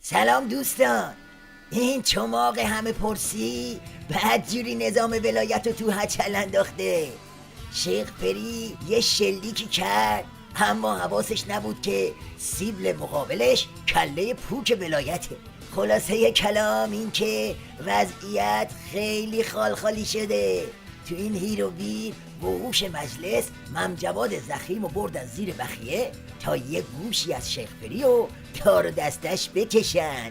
سلام دوستان. این چماق همه پرسی بدجوری نظام ولایت رو تو هچل انداخته. شیخ پری یه شلیکی کرد اما حواسش نبود که سیبل مقابلش کله پوک ولایته. خلاصه کلام این که وضعیت خیلی خالخالی شده. تو این هیر و ویر وحوش مجلس ممجواد زخیم و بردن زیر بخیه تا یه گوشی از شیخ پری و دار و دستش بکشن.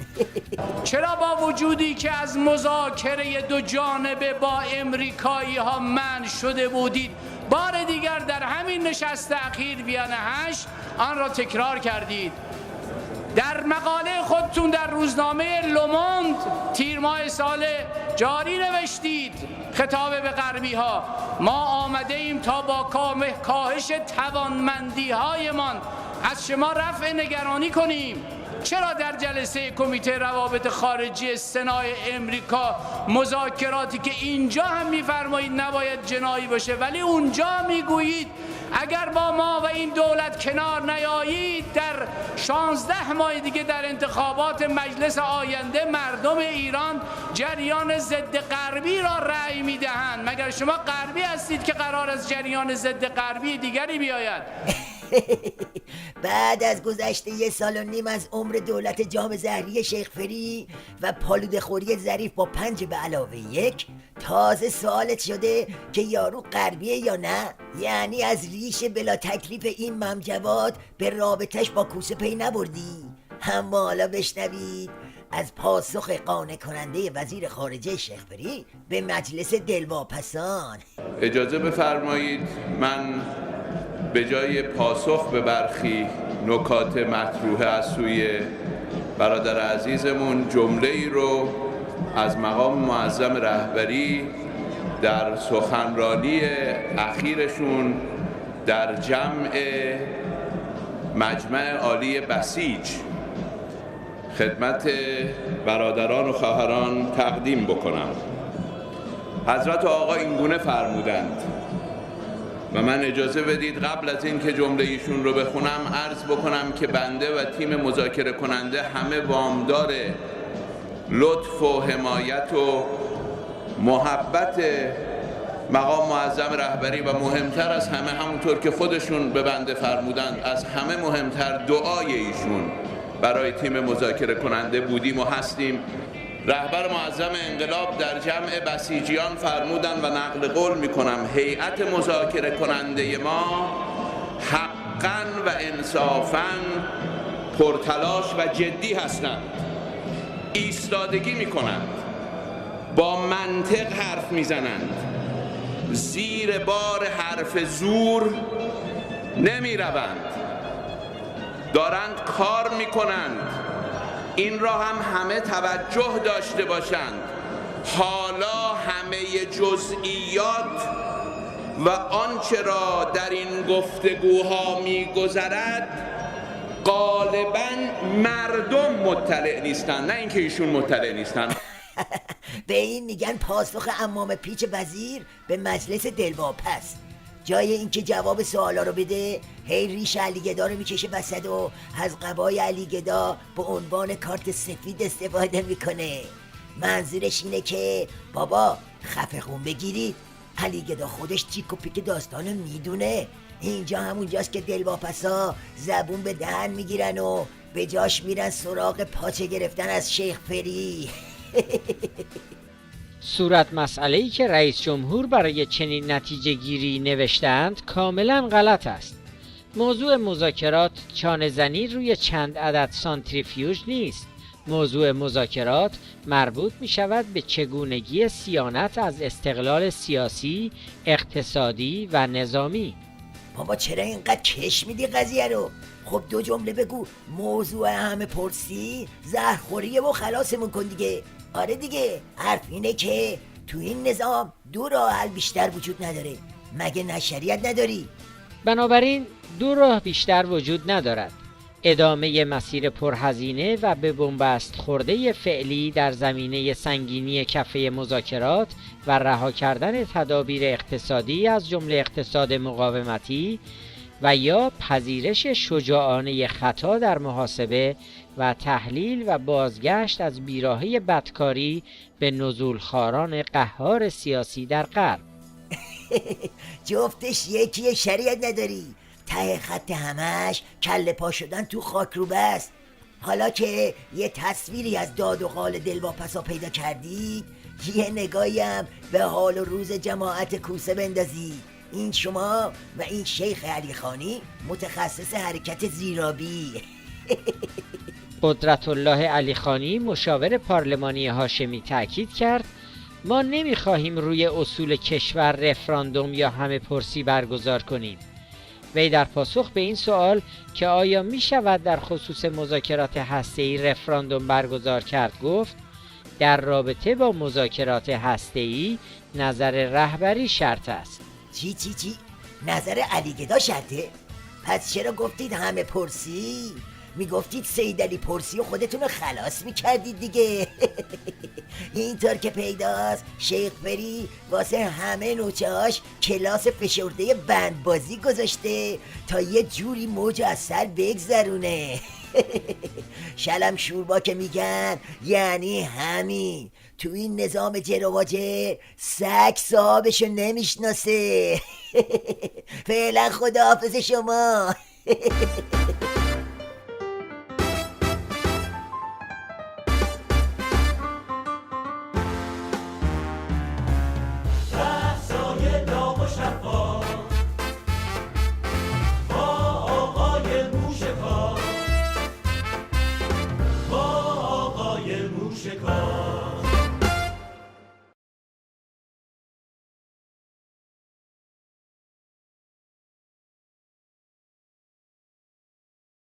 چرا با وجودی که از مذاکره دو جانبه با امریکایی ها منع شده بودید بار دیگر در همین نشست اخیر ویانه 8 آن را تکرار کردید؟ در مقاله خودتون در روزنامه لوموند تیر ماه سال جاری نوشتید خطاب به غربی ها ما آمده ایم تا با کاهش توانمندی هایمان از شما رفع نگرانی کنیم. چرا در جلسه کمیته روابط خارجی سنا امریکا مذاکراتی که اینجا هم میفرمایید نباید جنایی باشه ولی اونجا میگویید اگر با ما و این دولت کنار نیایید در 16 ماه دیگه در انتخابات مجلس آینده مردم ایران جریان ضد غربی را رأی میدهند؟ مگر شما غربی هستید که قرار از جریان ضد غربی دیگری بیاید؟ بعد از گذشته 1.5 سال از عمر دولت جام زهری شیخ پری و پالوده خوری ظریف با 5 به علاوه 1 تازه سوالت شده که یارو غربیه یا نه؟ یعنی از ریش بلا تکلیف این ممجواد به رابطش با کوسه پی نبردی؟ اما حالا بشنوید از پاسخ قانع کننده وزیر خارجه شیخ پری به مجلس دلواپسان. اجازه بفرمایید من به جای پاسخ به برخی نکات مطروحه از سوی برادر عزیزمون جمله ای رو از مقام معظم رهبری در سخنرانی اخیرشون در جمع مجمع عالی بسیج خدمت برادران و خواهران تقدیم بکنم. حضرت آقا اینگونه فرمودند و من اجازه بدید قبل از این که جمله ایشون رو بخونم عرض بکنم که بنده و تیم مذاکره کننده همه وامدار لطف و حمایت و محبت مقام معظم رهبری و مهمتر از همه همونطور که خودشون به بنده فرمودند از همه مهمتر دعای ایشون برای تیم مذاکره کننده بودیم و هستیم. رهبر معظم انقلاب در جمع بسیجیان فرمودند و نقل قول میکنم هیئت مذاکره کننده ما حقاً و انصافاً پرتلاش و جدی هستند، ایستادگی میکنند، با منطق حرف میزنند، زیر بار حرف زور نمیروند، دارند کار میکنند. این را هم همه توجه داشته باشند. حالا همه جزئیات و آنچه را در این گفتگوها میگذرد غالباً مردم مطلع نیستند، نه اینکه ایشون مطلع نیستند. به این میگن پاسخ عمام پیچ وزیر به مجلس دلواپس. جای اینکه جواب سوالا رو بده هی ریش علیگدا رو میکشه وسط و از قبای علیگدا به عنوان کارت سفید استفاده میکنه. منظورش اینه که بابا خفه خون بگیرید، علیگدا خودش تیک و پیک داستانو میدونه. اینجا همونجاست که دلواپسا زبون به دهن میگیرن و به جاش میرن سراغ پاچه گرفتن از شیخ پری. صورت مسئله‌ای که رئیس جمهور برای چنین نتیجه گیری نوشتند کاملا غلط است. موضوع مذاکرات چانه‌زنی روی چند عدد سانتریفیوژ نیست. موضوع مذاکرات مربوط می شود به چگونگی صیانت از استقلال سیاسی، اقتصادی و نظامی. بابا چرا اینقدر کش میدی قضیه رو؟ خب 2 جمله بگو موضوع همه پرسی زهرخوریه و خلاصمون کن دیگه. آره دیگه، حرف اینه که تو این نظام 2 راه حل بیشتر وجود نداره. مگه نشریت نداری؟ بنابراین 2 راه بیشتر وجود ندارد: ادامه مسیر پرهزینه و به بنبست خورده فعلی در زمینه سنگینی کفه مذاکرات و رها کردن تدابیر اقتصادی از جمله اقتصاد مقاومتی و یا پذیرش شجاعانه خطا در محاسبه و تحلیل و بازگشت از بیراهه بدکاری به نزولخواران قهار سیاسی در غرب. جفتش یکیه، شریعت نداری. ته خط همش کله پا شدن تو خاک رو بست. حالا که یه تصویری از داد و قال دلواپسا پیدا کردید، یه نگاهی هم به حال و روز جماعت کوسه بندازید. این شما و این شیخ علی خانی متخصص حرکت زیرابی. قدرت الله علی خانی مشاور پارلمانی هاشمی تاکید کرد ما نمیخواهیم روی اصول کشور رفراندوم یا همه پرسی برگزار کنیم. وی در پاسخ به این سوال که آیا می شود در خصوص مذاکرات هسته‌ای رفراندوم برگزار کرد گفت در رابطه با مذاکرات هسته‌ای نظر رهبری شرط است. چی؟ نظر علی گدا شرطه؟ پس چرا گفتید همه پرسی؟ میگفتید سید علی پرسی و خودتون رو خلاص میکردید دیگه. اینطور که پیداست شیخ پری واسه همه نوچه‌هاش کلاس فشرده بندبازی گذاشته تا یه جوری موج از سر بگذرونه. شلم شوربا که میگن یعنی همین. تو این نظام جر سگ صاحبشو نمیشناسه. فعلا خداحافظ شما. موشکار